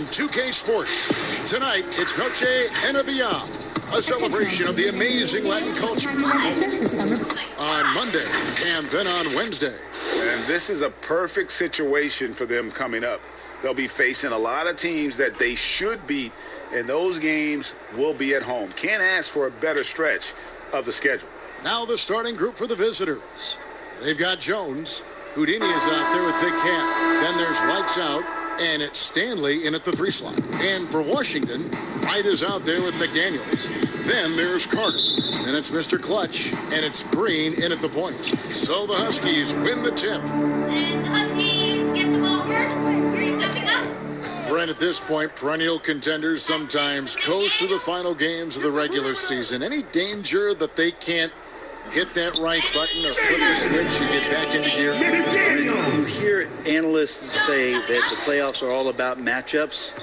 2K Sports. Tonight, it's Noche Enabia, a celebration of the amazing Latin culture. On Monday and then on Wednesday. And this is a perfect situation for them coming up. They'll be facing a lot of teams that they should beat, and those games will be at home. Can't ask for a better stretch of the schedule. Now the starting group for the visitors. They've got Jones. Houdini is out there with Big Cat. Then there's Lights Out, and it's Stanley in at the 3 slot. And for Washington, White is out there with McDaniels. Then there's Carter. And it's Mr. Clutch, and it's Green in at the point. So the Huskies win the tip. And the Huskies get the ball first. Green jumping up. Brent, at this point, perennial contenders sometimes coast through the final games of the regular season. Any danger that they can't hit that right button or flip the switch and get back into gear? When you hear analysts say that the playoffs are all about matchups,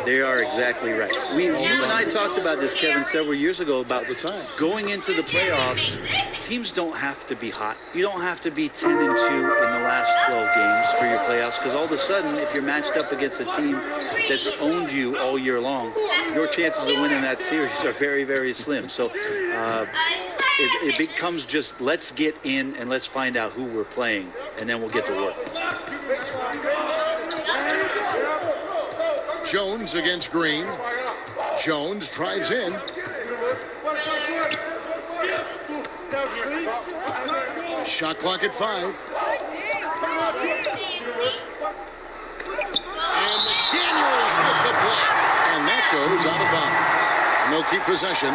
they are exactly right. You and I talked about this, Kevin, several years ago about the time. Going into the playoffs, teams don't have to be hot. You don't have to be 10-2 in the last 12 games for your playoffs, because all of a sudden, if you're matched up against a team that's owned you all year long, your chances of winning that series are very, very slim. So it becomes just let's get in and let's find out who we're playing, and then we'll get to work. Jones against Green. Jones drives in. Shot clock at 5. And McDaniels with the block. And that goes out of bounds. And they'll keep possession.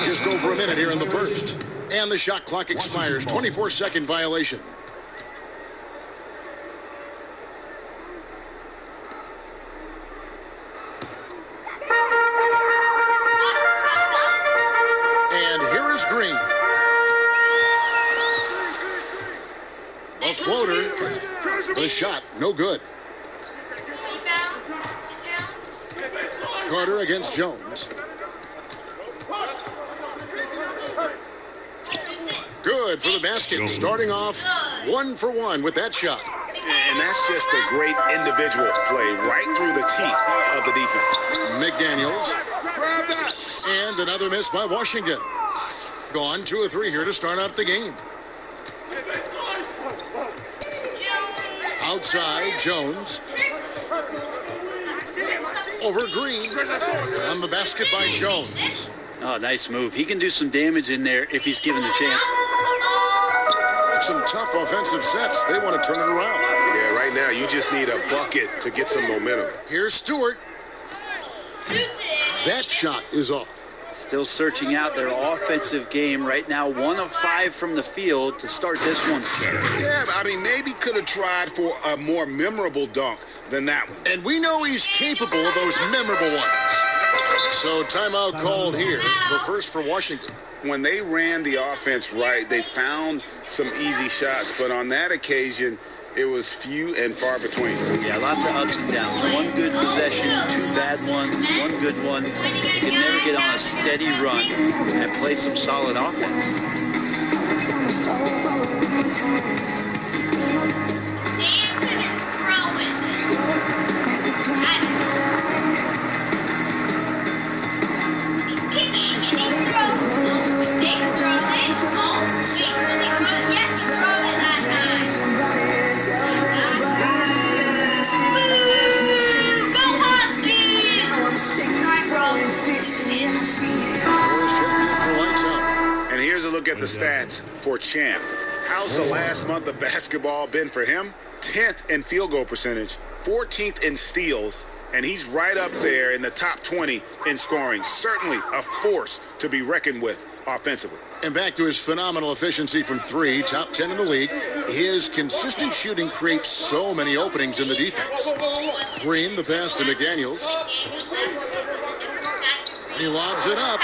Just over a minute here in the first. And the shot clock expires. 24-second violation. And here is Green. A floater. The shot, no good. Carter against Jones. Good for the basket, starting off 1 for 1 with that shot. And that's just a great individual play right through the teeth of the defense. McDaniels. Grab that. And another miss by Washington. Gone 2 of 3 here to start out the game. Outside, Jones. Over Green. On the basket by Jones. Oh, nice move. He can do some damage in there if he's given the chance. Some tough offensive sets. They want to turn it around. Yeah, right now you just need a bucket to get some momentum. Here's Stewart. That shot is off. Still searching out their offensive game right now. 1 of 5 from the field to start this one. Yeah, I mean, maybe could have tried for a more memorable dunk than that one. And we know he's capable of those memorable ones. So timeout called here. The first for Washington. When they ran the offense right, they found some easy shots. But on that occasion, it was few and far between. Yeah, lots of ups and downs. 1 good possession, 2 bad ones, 1 good one. You can never get on a steady run and play some solid offense. Look at the stats for Champ. How's the last month of basketball been for him? 10th in field goal percentage, 14th in steals, and he's right up there in the top 20 in scoring. Certainly a force to be reckoned with offensively. And back to his phenomenal efficiency from 3, top 10 in the league. His consistent shooting creates so many openings in the defense. Green, the pass to McDaniels. He lobs it up.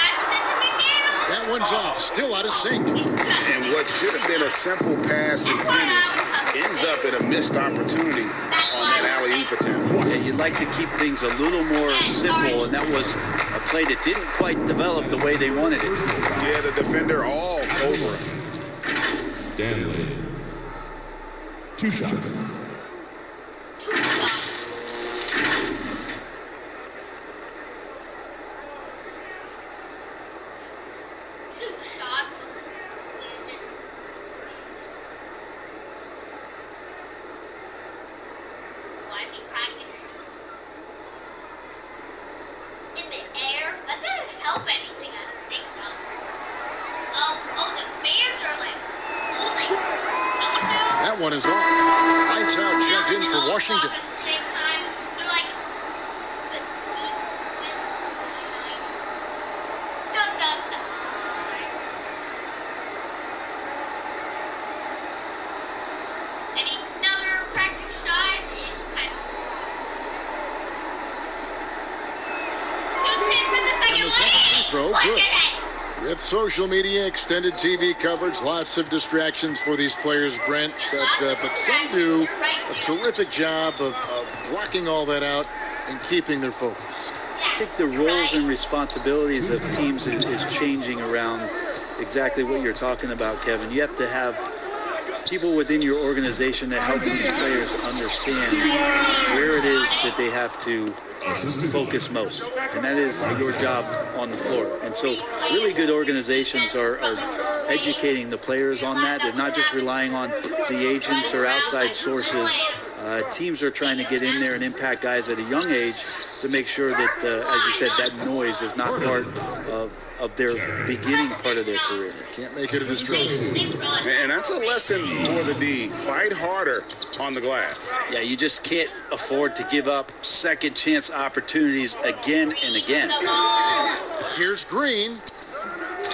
That one's off, still out of sync. And what should have been a simple pass and finish ends up in a missed opportunity on that alley-oop for Tim. Yeah, you'd like to keep things a little more simple, and that was a play that didn't quite develop the way they wanted it. Yeah, the defender all over him. Stanley. 2 shots. That one is off. Lights out, checked in for Washington. And the second free throw, good. With social media, extended TV coverage, lots of distractions for these players, Brent. But some do a terrific job of blocking all that out and keeping their focus. I think the roles and responsibilities of teams is changing around exactly what you're talking about, Kevin. You have to have people within your organization that help these players understand where it is that they have to focus most, and that is your job on the floor. And so really good organizations are educating the players on that. They're not just relying on the agents or outside sources. Teams are trying to get in there and impact guys at a young age to make sure that, as you said, that noise is not part of their beginning part of their career. Can't make it a distraction. And that's a lesson for the D. Fight harder on the glass. Yeah, you just can't afford to give up second chance opportunities again and again. Here's Green.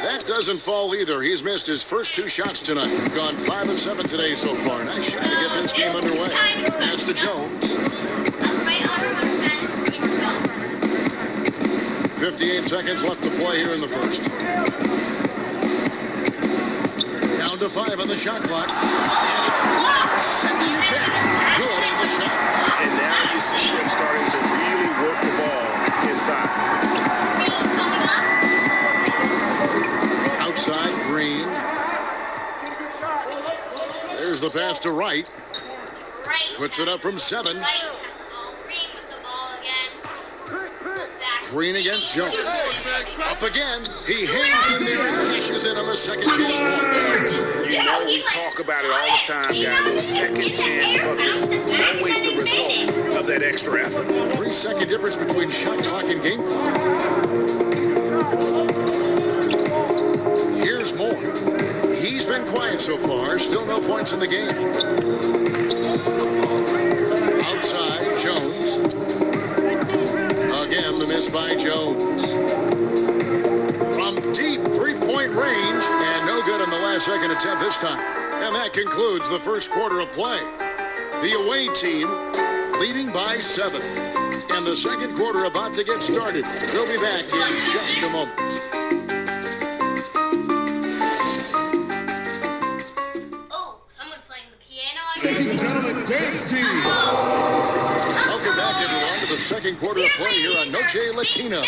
That doesn't fall either. He's missed his first 2 shots tonight. Gone 5 of 7 today so far. Nice shot to get this game underway. Pass to Jones. 58 seconds left to play here in the first. Down to 5 on the shot clock. Sending it back. Good on the shot. And now you see them starting to really work the ball inside. Outside, Green. There's the pass to Wright. Puts it up from 7. Green against Jones. Up again. He hangs in there and cashes in on the second chance. You know we talk about it all the time, guys. Those second chance buckets, always the result of that extra effort. 3-second difference between shot clock and game clock. Here's Moore. He's been quiet so far. Still no points in the game. Outside, Jones. Again, the miss by Jones. From deep three-point range, and no good on the last second attempt this time. And that concludes the first quarter of play. The away team leading by 7. And the second quarter about to get started. We'll be back in just a moment. Ladies and gentlemen, dance team. Welcome back, everyone, to the second quarter of play here on Noche Latina.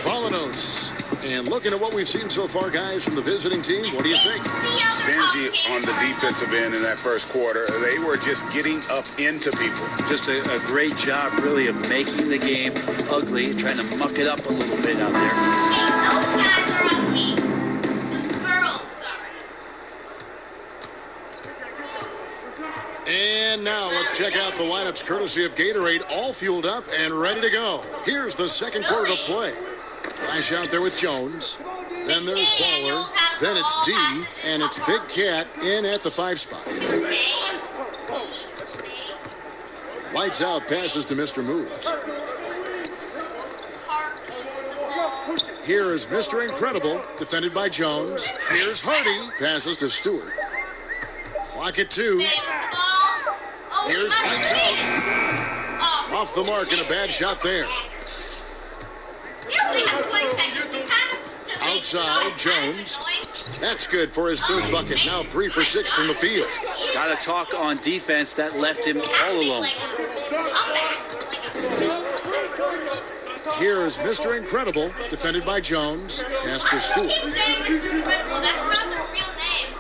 Volanos. And looking at what we've seen so far, guys, from the visiting team, what do you think? Stingy on the defensive end in that first quarter. They were just getting up into people. Just a great job, really, of making the game ugly, trying to muck it up a little bit out there. And now let's check out the lineups courtesy of Gatorade, all fueled up and ready to go. Here's the second quarter of play. Flash out there with Jones. Then there's Baller. Then it's D. And it's Big Cat in at the 5 spot. Lights out, passes to Mr. Moves. Here is Mr. Incredible, defended by Jones. Here's Hardy, passes to Stewart. Clock at 2. Here's Lights out. Off the mark and a bad shot there. Outside, Jones. That's good for his 3rd bucket. Now 3 for 6 from the field. Got to talk on defense. That left him all alone. Here is Mr. Incredible, defended by Jones. Pass to Stewart. Keep saying Mr. Incredible. That's not the real name.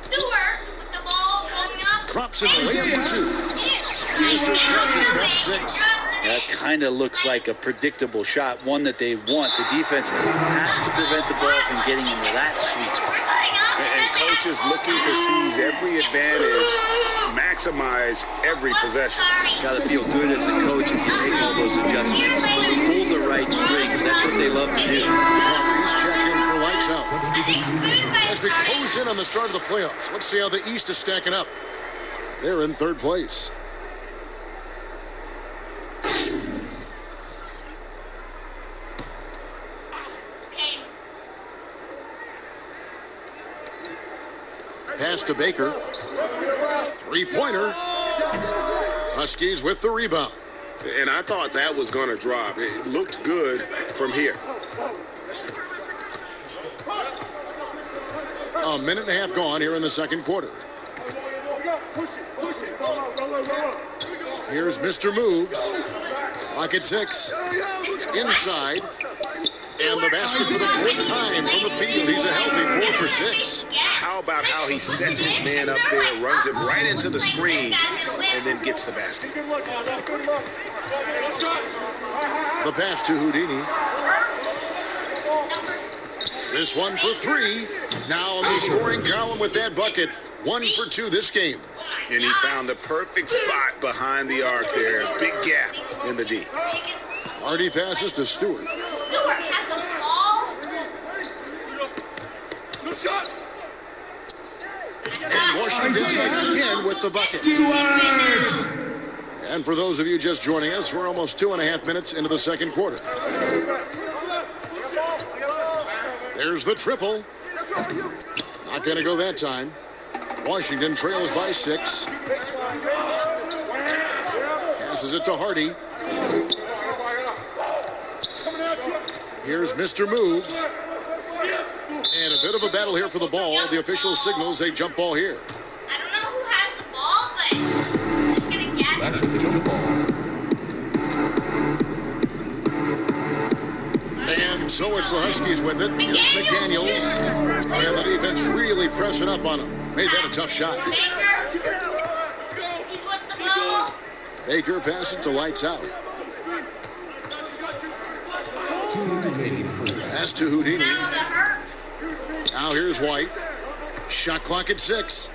Stewart with the ball going up. Drops it away for two. Mr. Crutches got 6. That kind of looks like a predictable shot, one that they want. The defense has to prevent the ball from getting into that sweet spot. And coaches looking to seize every advantage, maximize every possession. Got to feel good as a coach if you make all those adjustments. Pull the right strings. That's what they love to do. He's checked in for lights out. As we close in on the start of the playoffs, let's see how the East is stacking up. They're in 3rd place. Pass to Baker. 3-pointer. Huskies with the rebound. And I thought that was going to drop. It looked good from here. A minute and a half gone here in the second quarter. Here's Mr. Moves. Clock at 6. Inside. And the basket for the 4th time from the field. He's a healthy 4 for 6. How about how he sets his man up there, runs him right into the screen, and then gets the basket. The pass to Houdini. This one for 3. Now on the scoring column with that bucket. 1 for 2 this game. And he found the perfect spot behind the arc there. Big gap in the D. Hardy passes to Stewart. Stewart has the ball. And Washington again with the bucket. And for those of you just joining us, we're almost 2.5 minutes into the second quarter. There's the triple. Not going to go that time. Washington trails by 6. Passes it to Hardy. Here's Mr. Moves. And a bit of a battle here for the ball. The official signals a jump ball here. I don't know who has the ball, but I'm just going to guess. That's a jump ball. And so it's the Huskies with it. Here's McDaniels. And the defense really pressing up on him. Made that a tough shot. Baker. He's with the ball. Baker passes to lights out. Pass to Houdini. Now to Hurt. Now here's White. Shot clock at 6.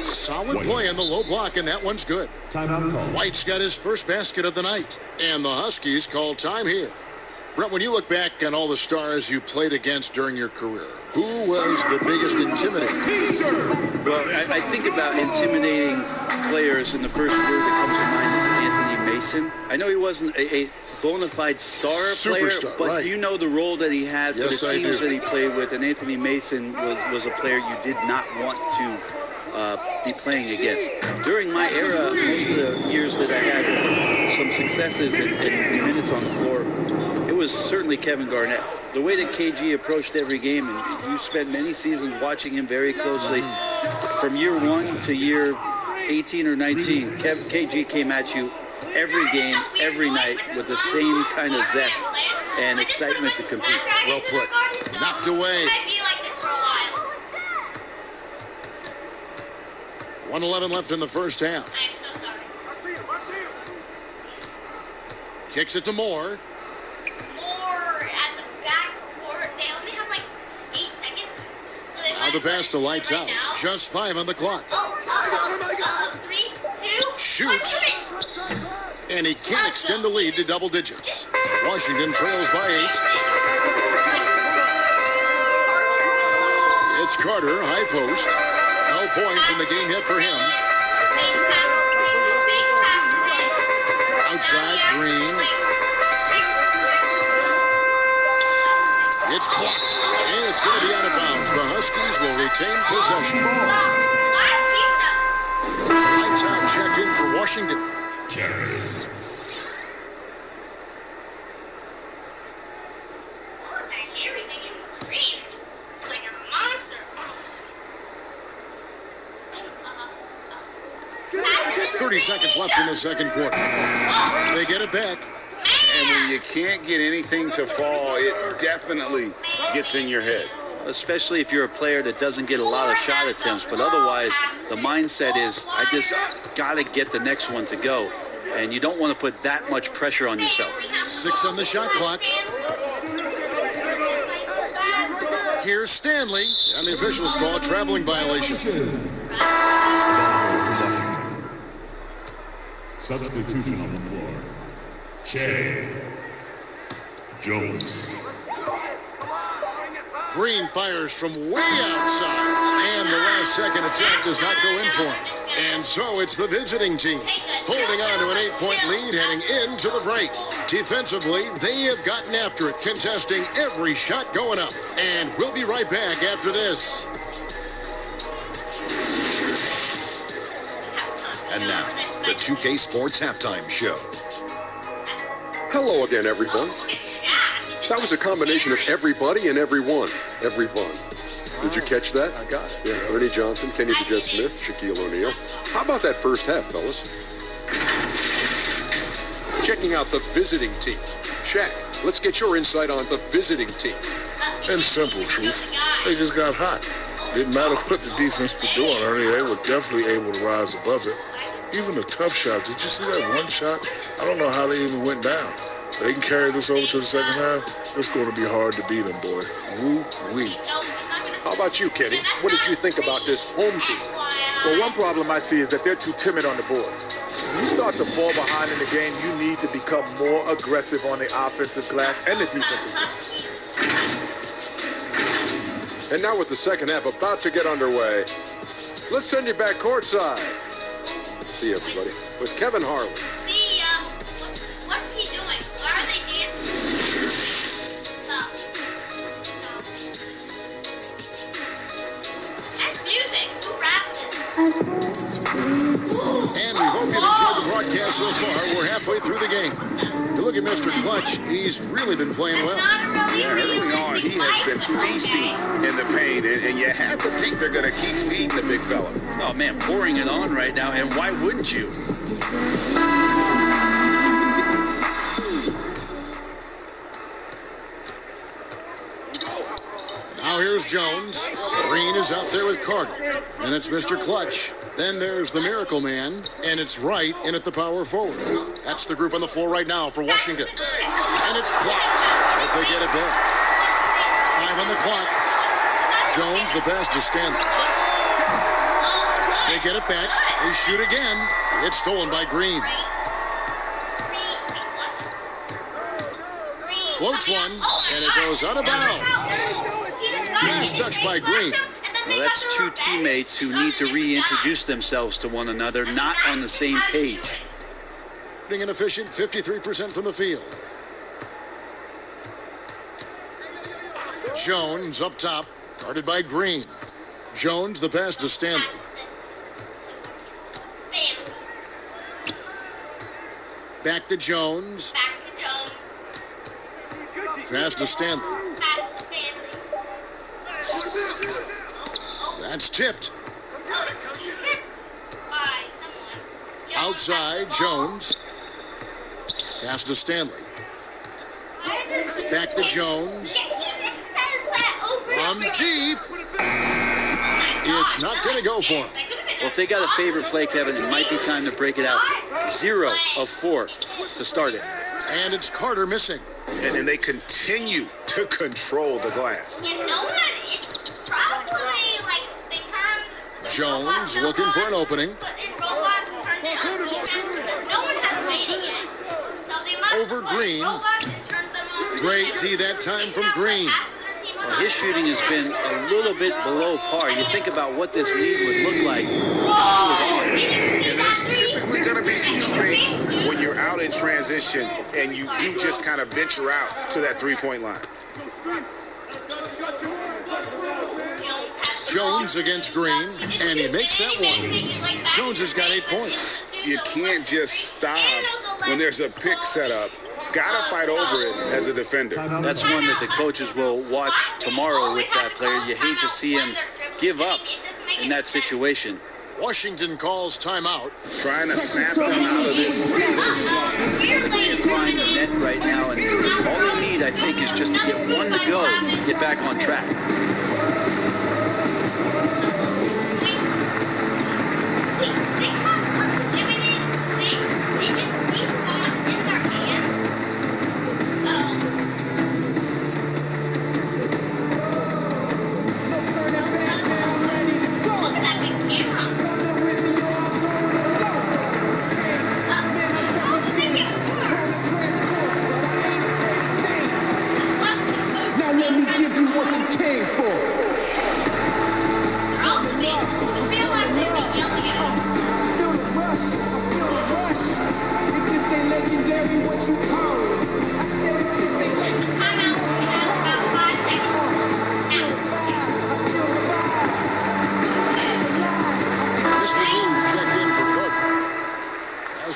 Solid play in the low block, and that one's good. Timeout call. White's got his first basket of the night. And the Huskies call time here. Brent, when you look back on all the stars you played against during your career, who was the biggest intimidator? Well, I think about intimidating players, and the first word that comes to mind is Anthony Mason. I know he wasn't a bona fide player, Superstar, but right. You know the role that he had for Yes, the I teams do. that he played with, and Anthony Mason was a player you did not want to be playing against. During my era, most of the years that I had some successes and minutes on the floor, it was certainly Kevin Garnett. The way that KG approached every game, and you spent many seasons watching him very closely, from year 1 to year 18 or 19, KG came at you every game, every night with the same kind of zest and excitement to compete. Well put. Knocked away. 1:11 left in the first half. I'm so sorry. Kicks it to Moore. More at the back court. They only have like 8 seconds. So they Now might the as well pass to lights right out. now. Just 5 on the clock. 3, 2, Shoots. 1. And he can't extend the lead to double digits. Washington trails by 8. It's Carter, high post. No points in the game yet for him. Outside, Green. It's blocked. And it's going to be out of bounds. The Huskies will retain possession. Lights out, check in for Washington. I hear everything in the screen. It's like a monster. 30 seconds left in the second quarter. They get it back. And when you can't get anything to fall, it definitely gets in your head. Especially if you're a player that doesn't get a lot of shot attempts. But otherwise, the mindset is, I just got to get the next one to go. And you don't want to put that much pressure on yourself. 6 on the shot clock. Here's Stanley, and the officials call a traveling violation. Substitution on the floor. Che Jones. Green fires from way outside, and the last second attack does not go in for him. And so it's the visiting team holding on to an 8-point lead heading into the break. Defensively, they have gotten after it, contesting every shot going up. And we'll be right back after this. And now, the 2K Sports Halftime Show. Hello again, everyone. That was a combination of everybody and everyone. Everyone. Did you catch that? I got it. Yeah, Ernie Johnson, Kenny the Jet Smith, Shaquille O'Neal. How about that first half, fellas? Checking out the visiting team. Shaq, let's get your insight on the visiting team. In simple truth, they just got hot. Didn't matter what the defense was doing, Ernie. They were definitely able to rise above it. Even the tough shots. Did you see that one shot? I don't know how they even went down. They can carry this over to the second half. It's going to be hard to beat them, boy. Woo-wee. How about you, Kenny? What did you think about this home team? Well, one problem I see is that they're too timid on the board. When you start to fall behind in the game, you need to become more aggressive on the offensive glass and the defensive glass. And now with the second half about to get underway, let's send you back courtside. See you, everybody, with Kevin Harlan. See ya. What's he doing? Why are they dancing? Stop. That's music. Who rapped this? And we hope you've enjoyed the broadcast so far. We're halfway through the game. You look at Mr. Clutch. He's really been playing well. Yeah, early on, he has been feasting in the paint, and you have to think they're going to keep feeding the big fella. Oh, man, pouring it on right now, and why wouldn't you? Now here's Jones. Green is out there with Carter. And it's Mr. Clutch. Then there's the Miracle Man, and it's Wright in at the power forward. That's the group on the floor right now for Washington. And it's blocked, but they get it back. 5 on the clock. Jones, the pass to Stanley. They get it back. They shoot again. It's stolen by Green. Floats one, and it goes out of bounds. He's touched by Green. Well, that's two teammates who need to reintroduce themselves to one another, not on the same page. An efficient 53% from the field. Jones up top, guarded by Green. Jones, the pass to Stanley. Back to Jones. Pass to Stanley. That's tipped. Outside, Jones. Pass to Stanley. Back to Jones. From deep. It's not going to go for him. Well, if they got a favorite play, Kevin, it might be time to break it out. 0 of 4 to start it. And it's Carter missing. And they continue to control the glass. Jones looking for an opening. Over Green. Great D that time from Green. Well, his shooting has been a little bit below par. You think about what this lead would look like. And there's typically going to be some space when you're out in transition and you do just kind of venture out to that three-point line. Jones against Green, and he makes that one. Jones has got 8 points. You can't just stop when there's a pick set up. Got to fight over it as a defender. That's one that the coaches will watch tomorrow with that player. You hate to see him give up in that situation. Washington calls timeout. Trying to snap them out of this. Trying to net right now, and all they need, I think, is just to get one to go, get back on track.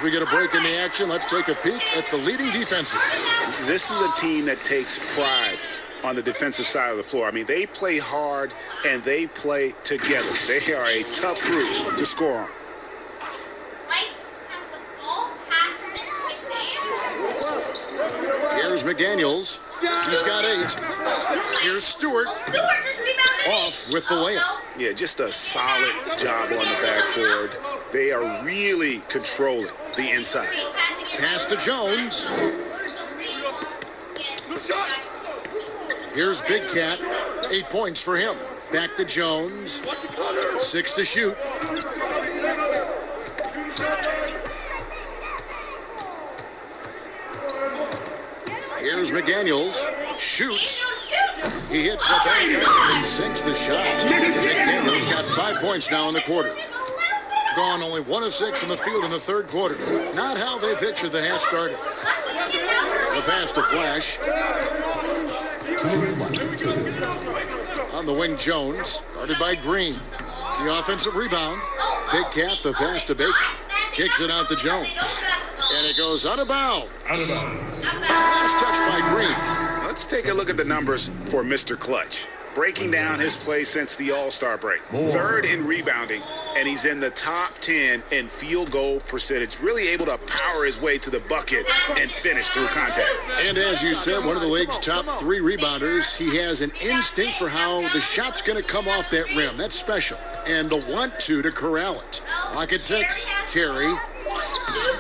We get a break in the action. Let's take a peek at the leading defenses. This is a team that takes pride on the defensive side of the floor. I mean, they play hard and they play together. They are a tough group to score on. Here's McDaniels. He's got 8. Here's Stewart. Off with the layup. Yeah, just a solid job on the backboard. They are really controlling the inside. Pass to Jones. Here's Big Cat. 8 points for him. Back to Jones. 6 to shoot. Here's McDaniels. Shoots. He hits the bank and sinks the shot. McDaniels got 5 points now in the quarter. Gone only 1 of 6 in the field in the third quarter. Not how they pictured the half started. The pass to Flash. On the wing, Jones. Guarded by Green. The offensive rebound. Big Cat, the pass to Baker. Kicks it out to Jones. And it goes out of bounds. Last touch by Green. Let's take a look at the numbers for Mr. Clutch. Breaking down his play since the All-Star break. 3rd in rebounding, and he's in the top 10 in field goal percentage. Really able to power his way to the bucket and finish through contact. And as you said, one of the league's top 3 rebounders. He has an instinct for how the shot's going to come off that rim. That's special. And the want-to corral it. Clock at 6. Carey.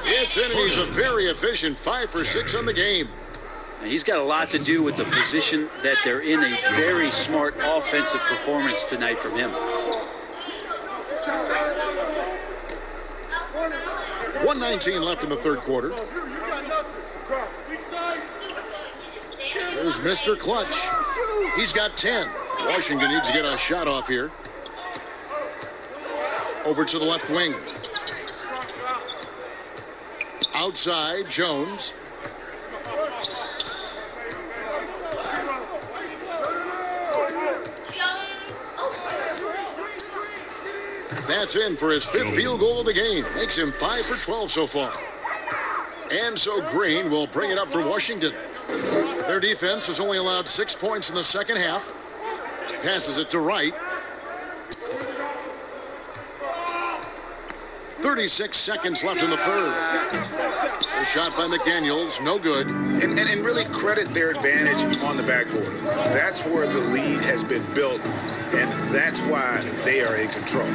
It's in, and he's a very efficient 5 for 6 on the game. He's got a lot to do with the position that they're in. A very smart offensive performance tonight from him. 1:19 left in the third quarter. There's Mr. Clutch. He's got 10. Washington needs to get a shot off here. Over to the left wing. Outside, Jones. That's in for his 5th field goal of the game. Makes him 5 for 12 so far. And so Green will bring it up for Washington. Their defense has only allowed 6 points in the second half. Passes it to Wright. 36 seconds left in the third. A shot by McDaniels, no good. And really credit their advantage on the backboard. That's where the lead has been built, and that's why they are in control.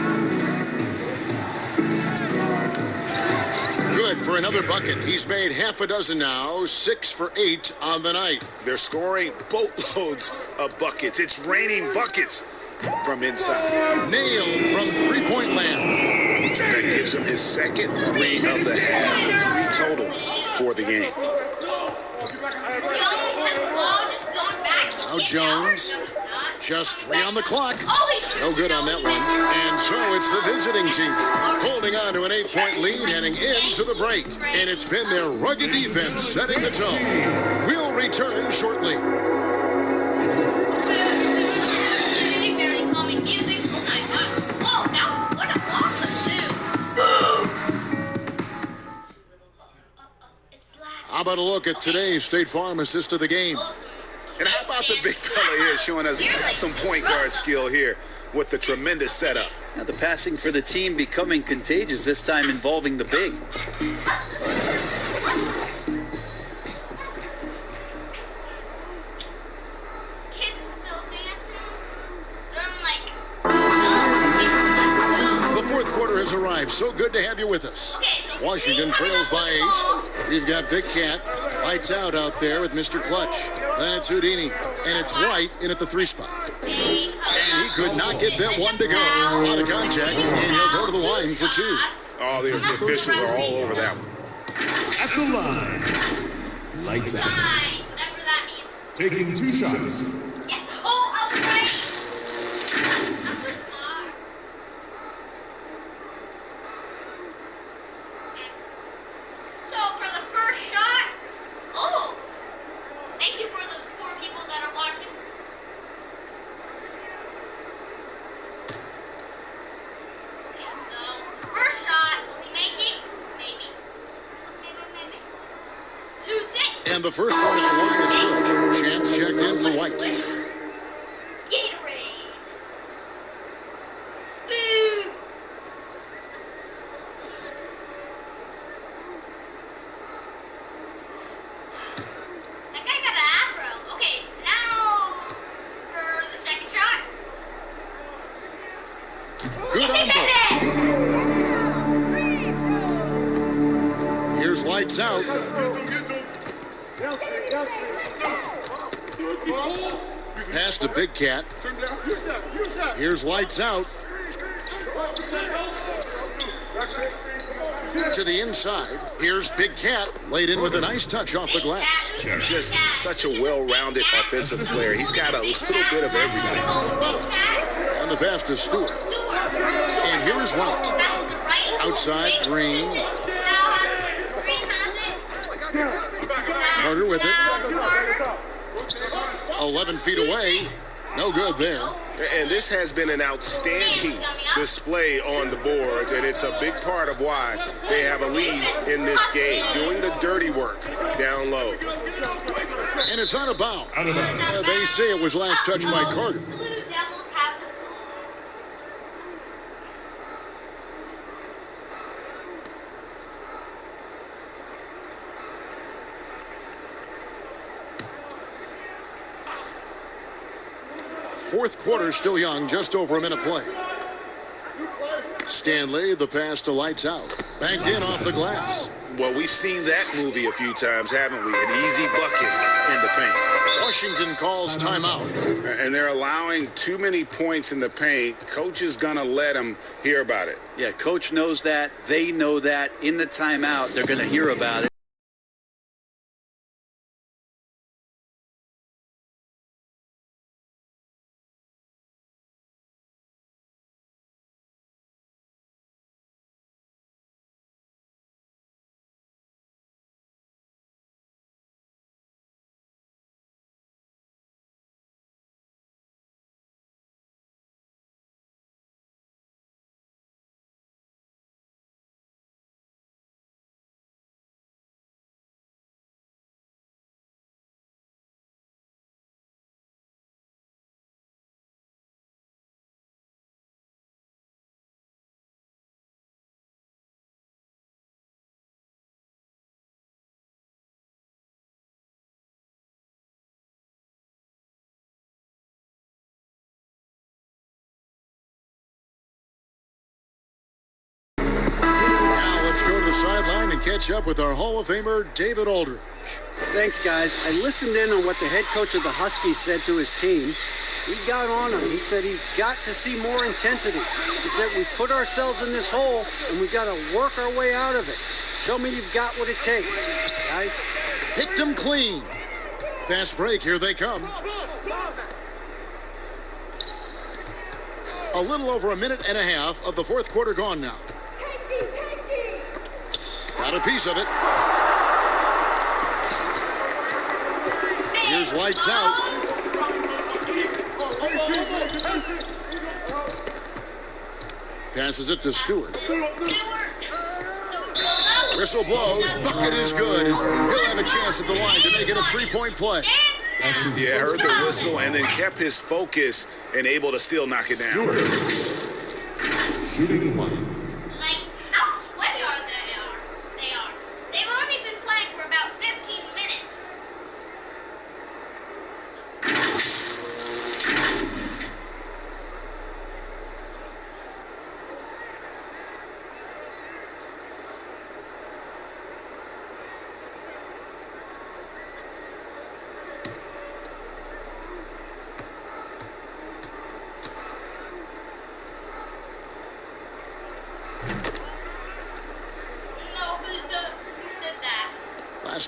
Good for another bucket. He's made half a dozen now, 6 for 8 on the night. They're scoring boatloads of buckets. It's raining buckets from inside. Nailed from three-point land. That gives him his second 3 of the half, 3 total for the game. Now Jones, just 3 on the clock. No good on that one. And so it's the visiting team holding on to an 8-point lead heading into the break. And it's been their rugged defense setting the tone. We'll return shortly. How about a look at today's State Farm assist of the game? And how about the big fella here showing us he's got some point guard skill here with the tremendous setup. Now the passing for the team becoming contagious, this time involving the big. has arrived. So good to have you with us. Okay, so Washington trails by 8. We've got Big Cat. Lights out there with Mr. Clutch. Then it's Houdini. And it's White in at the 3 spot. And he could not get that one to go. Out of contact, and he'll go to the line for 2. Oh, the officials are all over that one. At the line. Lights out. Whatever that means. Taking 2 shots. Yeah. Oh, I was right. I'm so smart. So for the first shot, oh, thank you for those 4 people that are watching. Okay, so first shot, will he make it? Maybe. Maybe. Shoots it. And the first one at the line is good. Chance checked in for White. Gatorade. Boo. That guy got an afro. Okay, now for the second shot. Good on goal. Here's Lights Out. Pass to Big Cat. Here's Lights Out. To the inside. Here's Big Cat. Laid in with a nice touch off the glass. Just such a well-rounded offensive player. He's got a little bit of everything. And the pass to Stewart. And here is White. Outside, Green. Carter with it. 11 feet away. No good there. And this has been an outstanding display on the boards, and it's a big part of why they have a lead in this game, doing the dirty work down low. And it's out of bounds. They say it was last touched by Carter. Fourth quarter still young, just over a minute play. Stanley, the pass to Lights Out. Banked in off the glass. Well, we've seen that movie a few times, haven't we? An easy bucket in the paint. Washington calls timeout. And they're allowing too many points in the paint. Coach is going to let them hear about it. Yeah, coach knows that. They know that. In the timeout, they're going to hear about it. Sideline and catch up with our Hall of Famer, David Aldridge. Thanks, guys. I listened in on what the head coach of the Huskies said to his team. He got on him. He said he's got to see more intensity. He said we've put ourselves in this hole, and we've got to work our way out of it. Show me you've got what it takes, guys. Hit them clean. Fast break. Here they come. A little over a minute and a half of the fourth quarter gone now. Got a piece of it. Here's Lights Out. Passes it to Stewart. Whistle blows. Bucket is good. He'll have a chance at the line to make it a three-point play. Yeah, heard the whistle and then kept his focus and able to still knock it down. Stewart. Shooting one.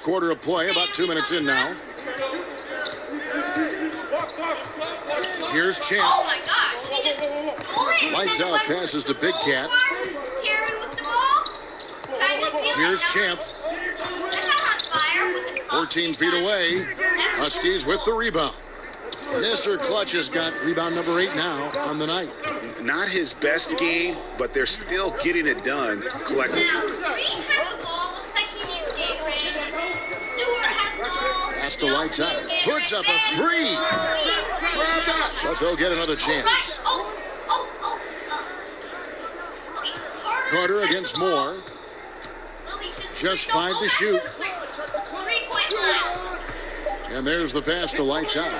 first quarter of play, about 2 minutes in now. Here's Champ. Oh my gosh, he just stole it. Lights out, passes to Big Cat. Carry with the ball. Here's Champ. 14 feet away. Huskies with the rebound. Mr. Clutch has got rebound number 8 now on the night. Not his best game, but they're still getting it done collectively. Now, Green has the ball. Looks like he needs Gatorade. Stewart has the ball. Pass to Lights Out. Puts up a 3. But they'll get another chance. Carter against Moore. Just 5 to shoot. And there's the pass to Lights Out.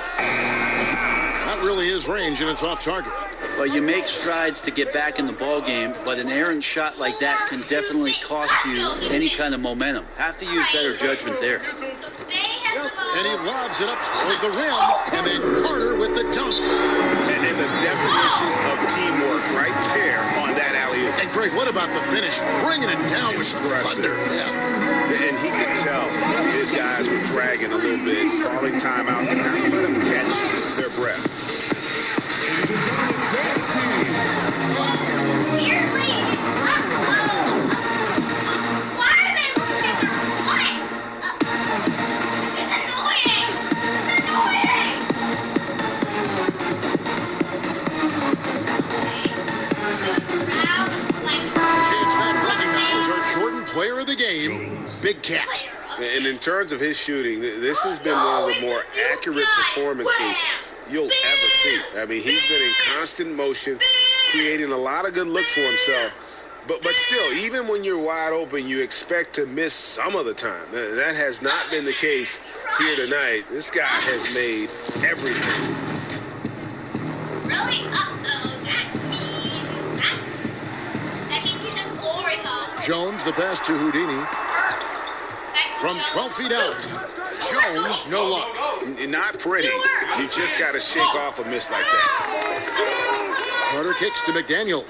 Not really his range, and it's off target. Well, you make strides to get back in the ball game, but an errant shot like that can definitely cost you any kind of momentum. Have to use better judgment there. And he lobs it up toward the rim, and then Carter with the dunk. And the definition of teamwork right there on that alley-oop. And Greg, what about the finish? Bringing it down with some thunder. Yeah. And he could tell his guys were dragging a little bit, calling timeout to kind of let them catch their breath. Player of the game, Big Cat. And in terms of his shooting, this has been one of the more accurate performances you'll ever see. I mean, he's been in constant motion, creating a lot of good looks for himself. But still, even when you're wide open, you expect to miss some of the time. That has not been the case here tonight. This guy has made everything. Really? Uh-oh, that means he's a glory hole. Jones, the pass to Houdini. From 12 feet out. Jones, no luck. Not pretty. You just got to shake off a miss like that. Carter kicks to McDaniel.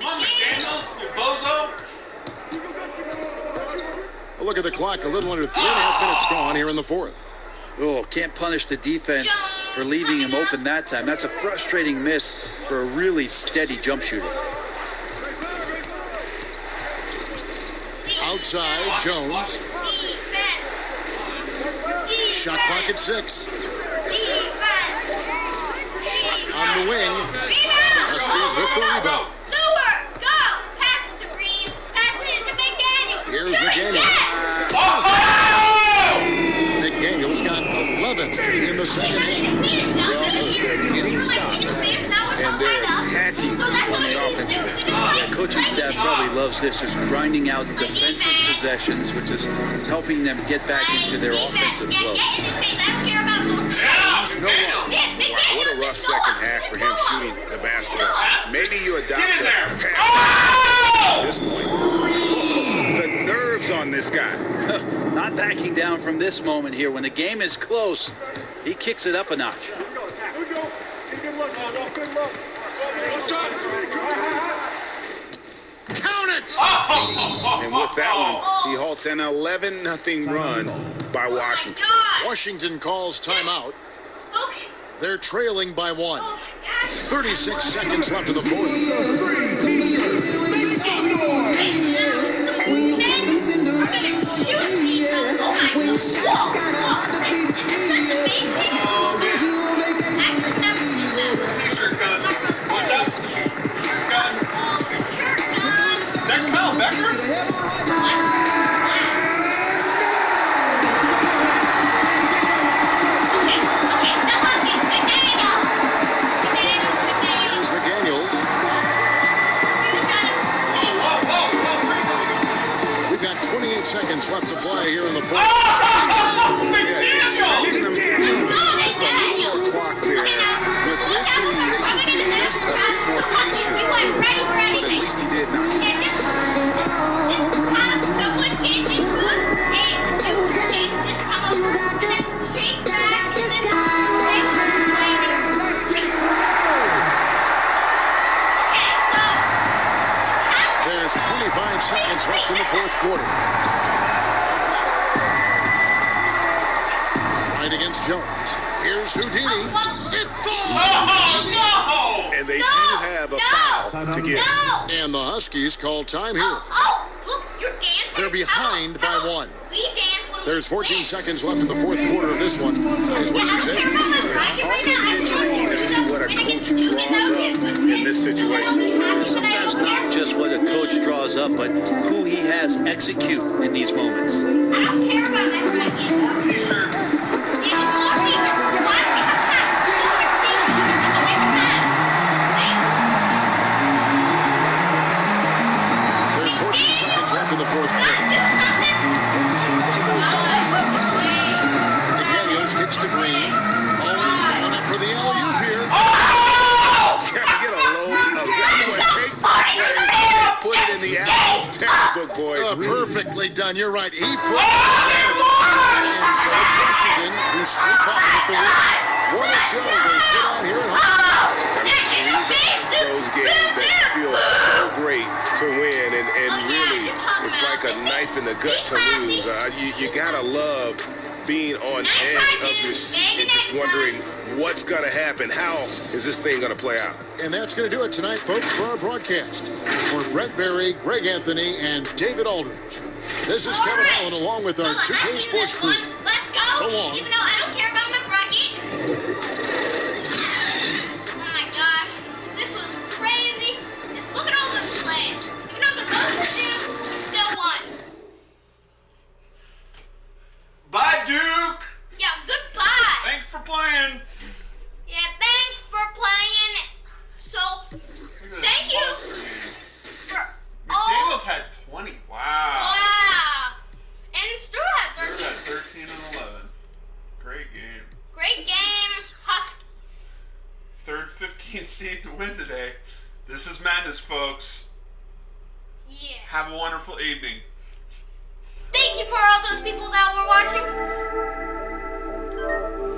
A look at the clock. A little under 3.5 minutes gone here in the fourth. Oh, can't punish the defense for leaving him open that time. That's a frustrating miss for a really steady jump shooter. Outside, Jones. Shot clock at 6. On the wing. Huskies with the rebound. Go! Pass it to Green. Pass it to McDaniel. Here's McDaniel. McDaniel's got 11 in the second half. They're getting stopped, and they're attacking on the offensive end. Yeah, coaching staff probably loves this, just grinding out defensive possessions, which is helping them get back into their offensive flow. What a rough second half for him shooting the basketball. Maybe you adopt a pass at this point. The nerves on this guy. Not backing down from this moment here. When the game is close, he kicks it up a notch. Count it! And with that one, he halts an 11-0 run by Washington. Washington calls timeout. They're trailing by 1. 36 seconds left in the fourth. Seconds left to play here in the fourth. But at least he did not. There's 25 seconds left in the fourth quarter. Jones. Here's Houdini. And they do have a foul to give. And the Huskies call time here. Look, you're dancing. They're behind by one. We dance when There's we 14 win. seconds left in the fourth quarter of this one. Here's what she says. Intriguing to see what a coach draws up in this situation. Sometimes not just what a coach draws up, but who he has execute in these moments. I don't care about that bracket. It is more defense. Why do we have There's 14 seconds left in the fourth quarter. McDaniels kicks to Green. Always going up for the alley-oop here. Can I get a load of that boy? Take that play and put it in the alley textbook, boys. Perfectly done. You're right. He put it and so it's Washington who sneak by with the win. What a show they put on here at home. Those games that feel so great to win, and really, it's like a knife in the gut to lose. You gotta love being on edge of your seat and just wondering what's gonna happen. How is this thing gonna play out? And that's going to do it tonight, folks, for our broadcast. For Brett Berry, Greg Anthony, and David Aldridge, this is Kevin Allen along with our 2K Sports crew. Let's go. So long. Even though I don't care about my bracket. Oh my gosh. This was crazy. Just look at all the slams. Even though the most do, we still won. Bye, Duke. Yeah, goodbye. Thanks for playing. Yeah, thanks for playing. So, thank you for all. McDaniels had 20. Wow. Wow. And Stu has They're 13. at 13 and 11. Great game. Great game, Huskies. Third 15 seed to win today. This is madness, folks. Yeah. Have a wonderful evening. Thank you for all those people that were watching.